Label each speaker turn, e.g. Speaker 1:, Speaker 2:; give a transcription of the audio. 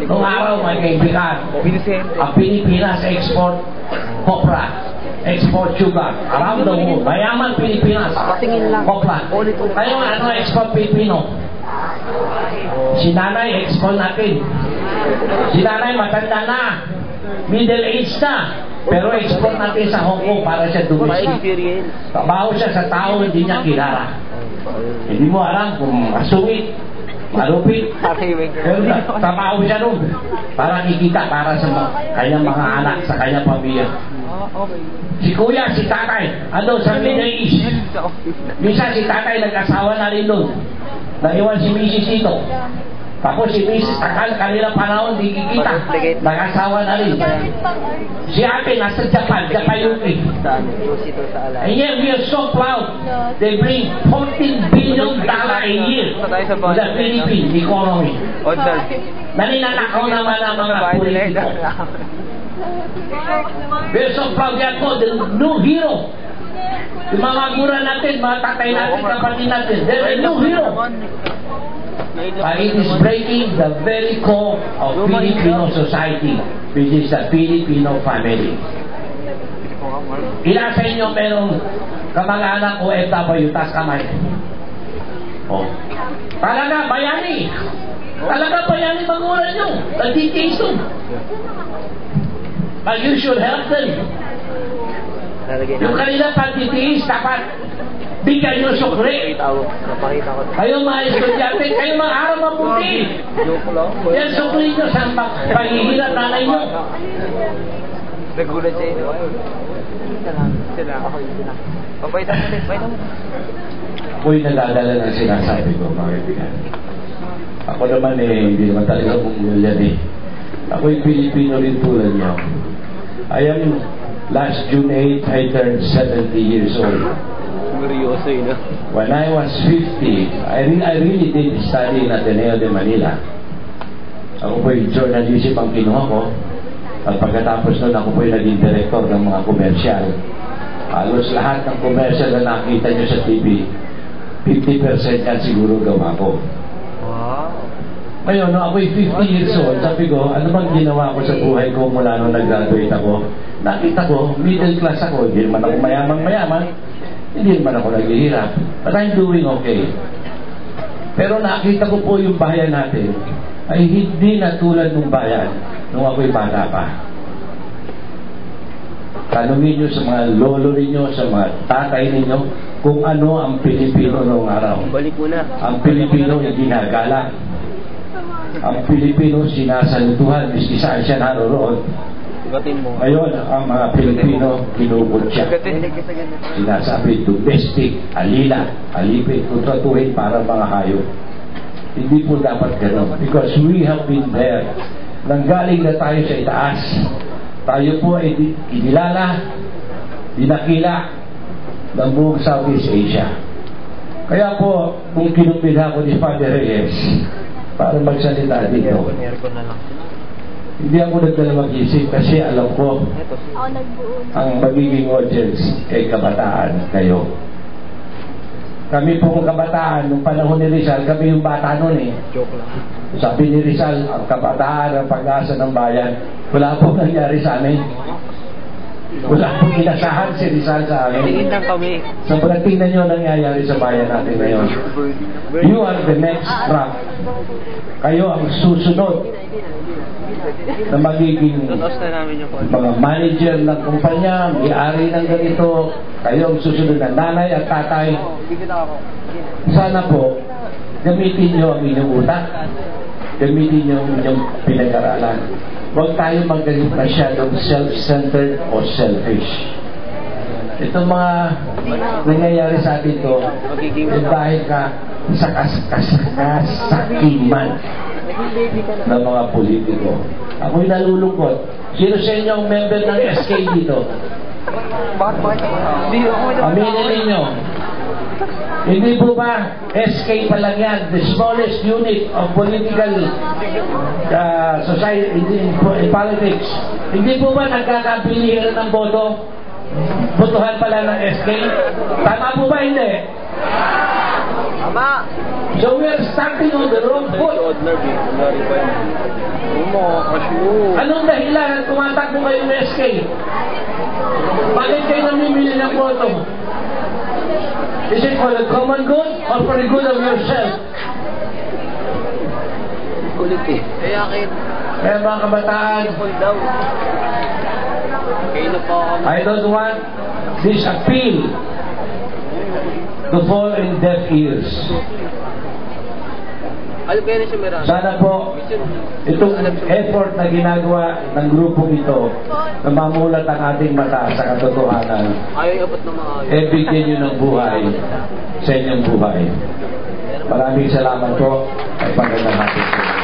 Speaker 1: Noong araw, mga kaibigan, ang Pilipinas export copra, export sugar, around the world. Mayaman Pilipinas, copra. Ngayon, ano export Pilipino? Si nanay, export natin. Si nanay, matanda na. Middle age na. Pero export natin sa Hong Kong para siya domestic. Trabaho siya sa tao, hindi niya kilala. Hindi mo alam kung masungit, malupit. Pero trabaho siya nun. Para kikita para sa kanyang mga anak, sa kanyang pamilya. Si kuya, si tatay, ano sa Middle East. Misa si tatay nag-asawa na rin doon. Naiwan si Mrs. dito. Tapos si Mrs. takal kanilang panahon di kikita. Nag-asawa na rin. Si ate nasa Japan, UK. And yet we are so proud. They bring $14 billion a year to the Philippine economy. Naninanakaw naman ang mga politiko. We are so proud yan po, the new hero. Yung mga maguran natin, mga tatay natin, kapatid natin, they're a new hero. But it is breaking the very core of Filipino society, which is the Filipino family. Ilan sa inyo merong kamag-anak o FW, tas kamay? Oh. Talaga, bayani. Talaga, bayani maguran nyo. Nagtitiis nyo. But you should help them. Yung kanila pagtitiis, dapat bigyan nyo sukri. Kayo mga estudyante, kayo mga araw mabuti. Yan sukri nyo sa paghihirap nanay nyo.
Speaker 2: Nagulat siya ito. Sila. Papaitan mo.
Speaker 1: Ako'y nadadala ng sinasabi ko, mga kaibigan. Ako naman hindi naman talaga kumulyan Ako'y Pilipino rin tulad niyo. I am, last June 8, I turned 70 years old. When I was 50, I really did study in Ateneo de Manila. Ako po'y journalism ang kinuha ko. At pagkatapos nun, ako po'y naging director ng mga komersyal. Halos lahat ng komersyal na nakita nyo sa TV, 50% yan siguro gawa ko. Ngayon, no, ako'y 50 years old, sabi ko, ano bang ginawa ko sa buhay ko mula nung nag-graduate ako? Nakita ko, middle class ako, hindi naman ako mayaman, hindi naman ako naghihirap. But I'm doing okay. Pero nakita ko po yung bayan natin, ay hindi na tulad ng bayan nung ako'y bata pa. Tanungin nyo sa mga lolo ninyo, sa mga tatay ninyo, kung ano ang Pilipino noong araw.
Speaker 2: Balik mo na.
Speaker 1: Ang Pilipino yung ginagala. Ang Pilipino sinasalutuhan, miski saan siya naroroon. Ngayon, ang mga Pilipino kinubot siya. Sinasabi, domestic, alila, alipin, kontratuhin para mga hayop. Hindi po dapat gano'n. Because we have been there. Nanggaling na tayo sa itaas. Tayo po ay inilala, dinakila ng buong Southeast Asia. Kaya po, kung kinumbilha ko ni Father Reyes, para magsalita dito. Hindi ako nagdala mag-isip kasi alam ko ang magiging audience ay kabataan kayo. Kami pong kabataan, nung panahon ni Rizal, kami yung bata nun Sabi ni Rizal, ang kabataan, ang pag-asa ng bayan, wala pong nangyari sa amin. Wala pong inasahan si Rizal sa amin. Sabagat tingnan nyo nangyayari sa bayan natin ngayon. You are the next crop. Kayo ang susunod na magiging mga manager ng kumpanya, may-ari ng ganito. Kayo ang susunod na nanay at tatay. Sana po, gamitin nyo ang inyong utak. Gamitin nyo ang inyong pinag-aralan. Huwag tayo magaling masyadong self-centered o selfish. Itong mga nangyayari sa atin ito, dahil ka sa kasakiman ng mga politiko. Ako'y nalulungkot. Sino sa inyo ang member ng SK dito? Aminin ninyo. Hindi po ba SK pa lang yan, the smallest unit of political society in politics? Hindi po ba nagkakapilihan ng boto? Botohan pala ng SK? Tama po ba hindi? Tama. So we are starting on the wrong foot. Anong dahilan at tumatakbo kayo ng SK? Bakit kayo namimili ng boto? Is it for the common good or for the good of yourself?
Speaker 2: Kulit eh.
Speaker 1: Kaya mga kabataan, I don't want this appeal to fall in deaf ears. Sana po, itong effort na ginagawa ng grupong ito na mamulat ang ating mata sa katotohanan, bigyan nyo ng buhay sa inyong buhay. Maraming salamat po at magandang hapon.